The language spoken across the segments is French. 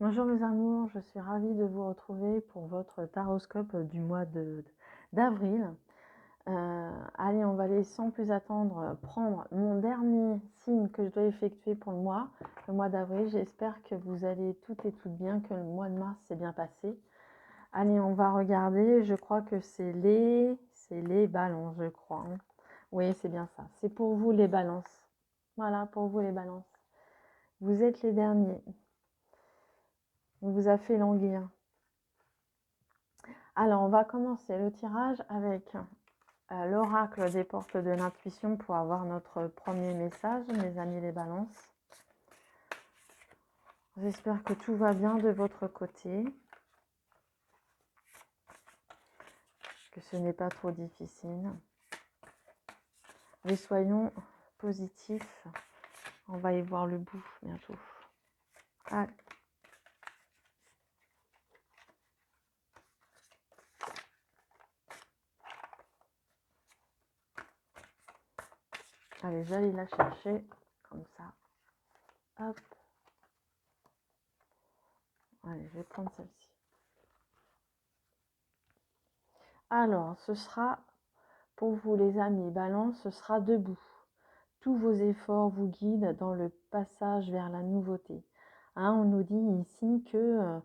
Bonjour mes amours, je suis ravie de vous retrouver pour votre taroscope du mois d'avril. Allez, on va aller sans plus attendre prendre mon dernier signe que je dois effectuer pour le mois d'avril. J'espère que vous allez toutes et toutes bien, que le mois de mars s'est bien passé. Allez, on va regarder, je crois que c'est les balances, je crois. Hein. Oui, c'est bien ça. C'est pour vous les balances. Voilà, pour vous les balances. Vous êtes les derniers. On vous a fait languir. Alors, on va commencer le tirage avec l'oracle des portes de l'intuition pour avoir notre premier message, mes amis les balances. J'espère que tout va bien de votre côté, que ce n'est pas trop difficile. Mais soyons positifs, on va y voir le bout bientôt. Allez. Allez, j'allais la chercher, comme ça. Hop. Allez, je vais prendre celle-ci. Alors, ce sera, pour vous les amis balance, ce sera debout. Tous vos efforts vous guident dans le passage vers la nouveauté. Hein, on nous dit ici que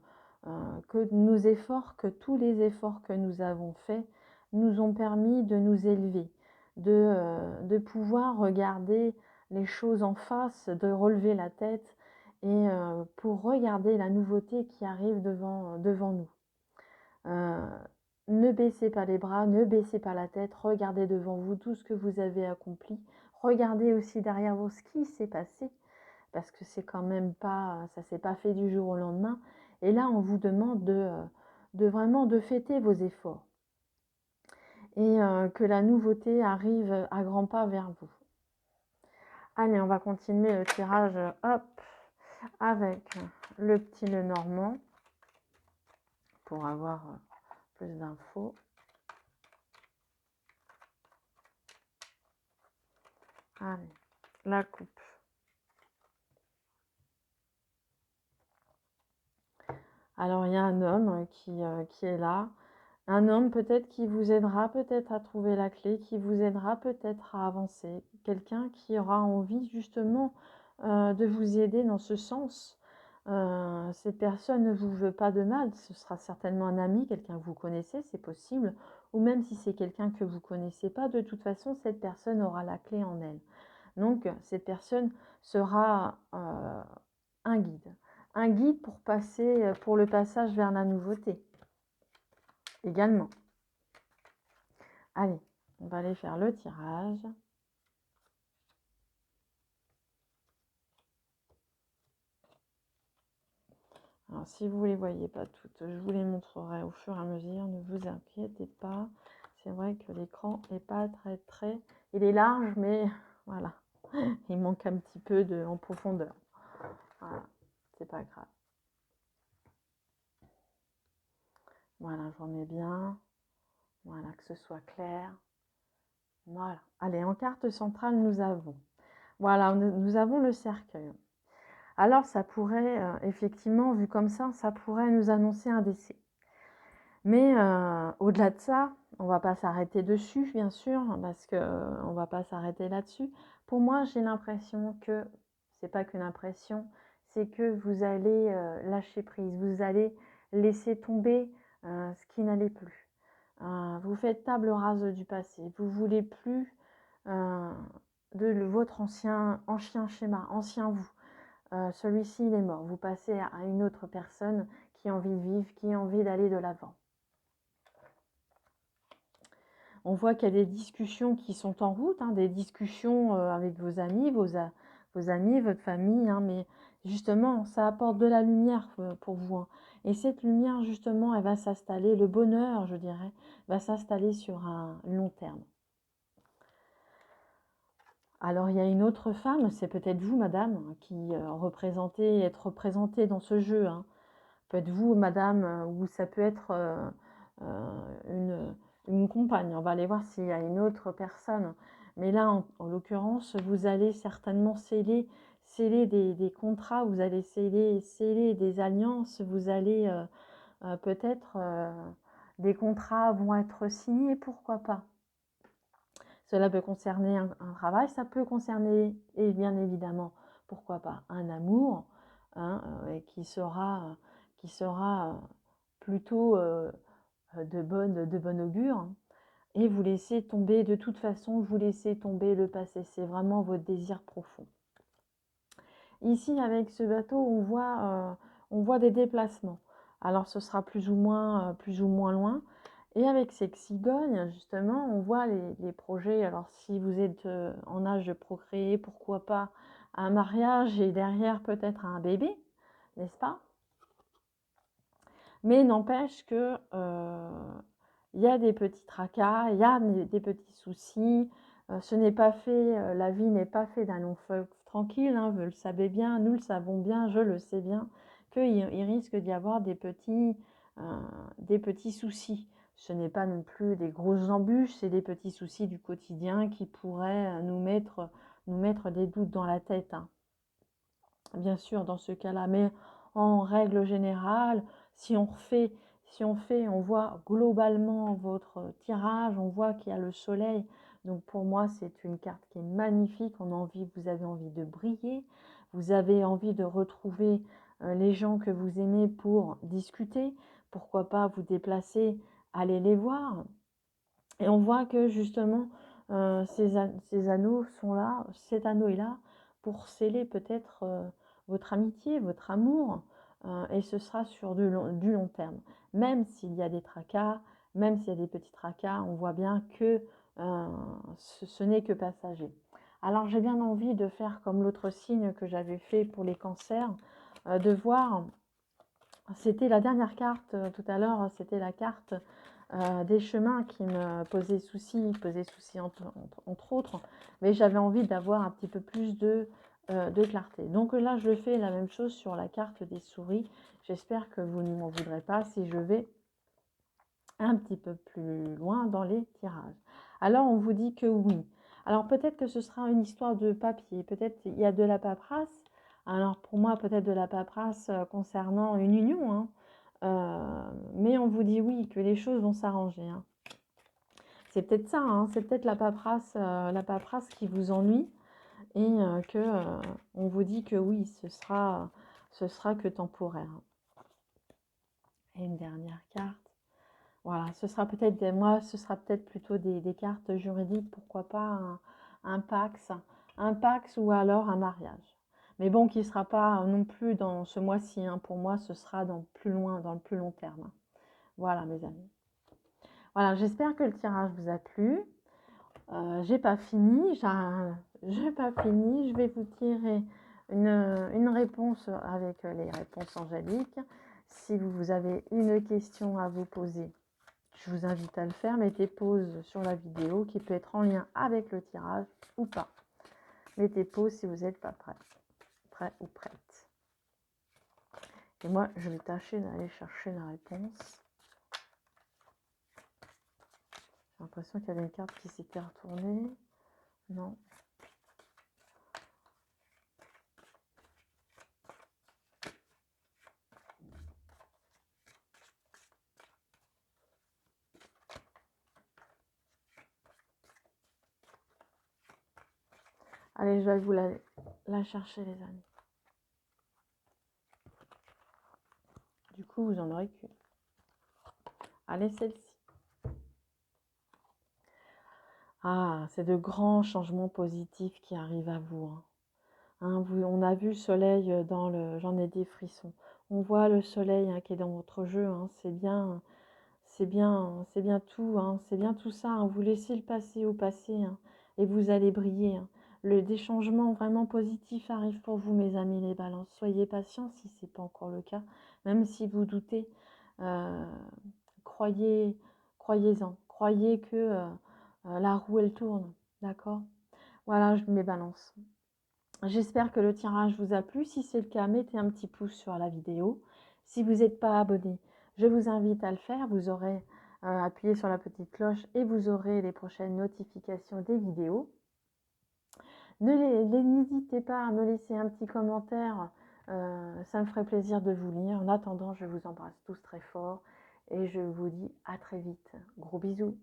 nos efforts, que tous les efforts que nous avons faits nous ont permis de nous élever, de pouvoir regarder les choses en face, de relever la tête et pour regarder la nouveauté qui arrive devant nous. Ne baissez pas les bras, ne baissez pas la tête, regardez devant vous tout ce que vous avez accompli. Regardez aussi derrière vous ce qui s'est passé, parce que c'est quand même pas, ça s'est pas fait du jour au lendemain. Et là, on vous demande de vraiment de fêter vos efforts et que la nouveauté arrive à grands pas vers vous. Allez, on va continuer le tirage, hop, avec le petit Lenormand pour avoir plus d'infos. Allez, la coupe. Alors, il y a un homme qui est là. Un homme peut-être qui vous aidera peut-être à trouver la clé, qui vous aidera peut-être à avancer. Quelqu'un qui aura envie justement de vous aider dans ce sens. Cette personne ne vous veut pas de mal. Ce sera certainement un ami, quelqu'un que vous connaissez, c'est possible. Ou même si c'est quelqu'un que vous ne connaissez pas, de toute façon, cette personne aura la clé en elle. Donc, cette personne sera un guide. Un guide pour le passage vers la nouveauté. Également. Allez, on va aller faire le tirage. Alors, si vous ne les voyez pas toutes, je vous les montrerai au fur et à mesure. Ne vous inquiétez pas. C'est vrai que l'écran n'est pas très... Il est large, mais voilà. Il manque un petit peu en profondeur. Voilà, c'est pas grave. Voilà, je remets bien. Voilà, que ce soit clair. Voilà. Allez, en carte centrale, nous avons... Voilà, nous avons le cercueil. Alors, ça pourrait, effectivement, vu comme ça pourrait nous annoncer un décès. Mais au-delà de ça, on ne va pas s'arrêter dessus, bien sûr, parce qu'on ne va pas s'arrêter là-dessus. Pour moi, j'ai l'impression que, c'est pas qu'une impression, c'est que vous allez lâcher prise, vous allez laisser tomber ce qui n'allait plus. Vous faites table rase du passé, vous ne voulez plus de votre ancien schéma, ancien vous. Celui-ci, il est mort. Vous passez à une autre personne qui a envie de vivre, qui a envie d'aller de l'avant. On voit qu'il y a des discussions qui sont en route, hein, des discussions avec vos amis, vos amis, votre famille, hein, mais justement, ça apporte de la lumière pour vous. Hein. Et cette lumière, justement, elle va s'installer, le bonheur, je dirais, va s'installer sur un long terme. Alors, il y a une autre femme, c'est peut-être vous, madame, qui êtes représentée dans ce jeu. Hein. Peut-être vous, madame, ou ça peut être une compagne. On va aller voir s'il y a une autre personne. Mais là, en l'occurrence, vous allez certainement sceller sceller des contrats, vous allez sceller des alliances, vous allez peut-être des contrats vont être signés, pourquoi pas. Cela peut concerner un travail, ça peut concerner, et bien évidemment, pourquoi pas, un amour, hein, qui sera plutôt de bonne augure. Hein. Et vous laissez tomber, de toute façon, vous laissez tomber le passé. C'est vraiment votre désir profond. Ici, avec ce bateau, on voit des déplacements. Alors, ce sera plus ou moins loin. Et avec ces cigognes, justement, on voit les projets. Alors, si vous êtes en âge de procréer, pourquoi pas un mariage et derrière peut-être un bébé, n'est-ce pas? Mais n'empêche que il y a des petits tracas, il y a des petits soucis. Ce n'est pas fait, la vie n'est pas faite d'un long fleuve tranquille, hein, vous le savez bien, nous le savons bien, je le sais bien, qu'il risque d'y avoir des petits soucis. Ce n'est pas non plus des grosses embûches, c'est des petits soucis du quotidien qui pourraient nous mettre des doutes dans la tête. Hein. Bien sûr, dans ce cas-là, mais en règle générale, si on voit globalement votre tirage, on voit qu'il y a le soleil. Donc pour moi, c'est une carte qui est magnifique. Vous avez envie de briller, vous avez envie de retrouver les gens que vous aimez pour discuter. Pourquoi pas vous déplacer, aller les voir. Et on voit que justement, ces anneaux sont là, cet anneau est là pour sceller peut-être votre amitié, votre amour, et ce sera sur du long terme. Même s'il y a des tracas, même s'il y a des petits tracas, on voit bien que ce n'est que passager. Alors j'ai bien envie de faire comme l'autre signe que j'avais fait pour les cancers, de voir, c'était la dernière carte tout à l'heure, c'était la carte des chemins qui me posaient souci entre autres, mais j'avais envie d'avoir un petit peu plus de clarté. Donc là, je fais la même chose sur la carte des souris. J'espère que vous ne m'en voudrez pas si je vais un petit peu plus loin dans les tirages. Alors, on vous dit que oui. Alors, peut-être que ce sera une histoire de papier. Peut-être il y a de la paperasse. Alors, pour moi, peut-être de la paperasse concernant une union. Hein. Mais on vous dit oui, que les choses vont s'arranger. Hein. C'est peut-être ça, hein, c'est peut-être la paperasse qui vous ennuie et on vous dit que oui, ce sera que temporaire. Et une dernière carte. Voilà, ce sera peut-être plutôt des cartes juridiques, pourquoi pas un Pax ou alors un mariage. Mais bon, qui ne sera pas non plus dans ce mois-ci. Hein. Pour moi, ce sera dans le plus long terme. Voilà, mes amis. Voilà, j'espère que le tirage vous a plu. J'ai pas fini. Je vais vous tirer une réponse avec les réponses angéliques. Si vous avez une question à vous poser, je vous invite à le faire. Mettez pause sur la vidéo qui peut être en lien avec le tirage ou pas. Mettez pause si vous n'êtes pas prêt ou prête. Et moi, je vais tâcher d'aller chercher la réponse. J'ai l'impression qu'il y avait une carte qui s'était retournée. Non. Allez, je vais vous la chercher, les amis. Du coup, vous en aurez qu'une. Allez, celle-ci. Ah, c'est de grands changements positifs qui arrivent à vous. Hein, on a vu le soleil dans le... J'en ai des frissons. On voit le soleil qui est dans votre jeu. Hein, c'est bien tout. Hein, c'est bien tout ça. Hein, vous laissez le passé au passé et vous allez briller. Hein. Des changements vraiment positifs arrivent pour vous, mes amis les balances. Soyez patients si ce n'est pas encore le cas. Même si vous doutez, croyez-en. Croyez que la roue, elle tourne. D'accord? Voilà, je mets balance. J'espère que le tirage vous a plu. Si c'est le cas, mettez un petit pouce sur la vidéo. Si vous n'êtes pas abonné, je vous invite à le faire. Vous aurez appuyé sur la petite cloche et vous aurez les prochaines notifications des vidéos. N'hésitez pas à me laisser un petit commentaire, ça me ferait plaisir de vous lire. En attendant, je vous embrasse tous très fort et je vous dis à très vite. Gros bisous.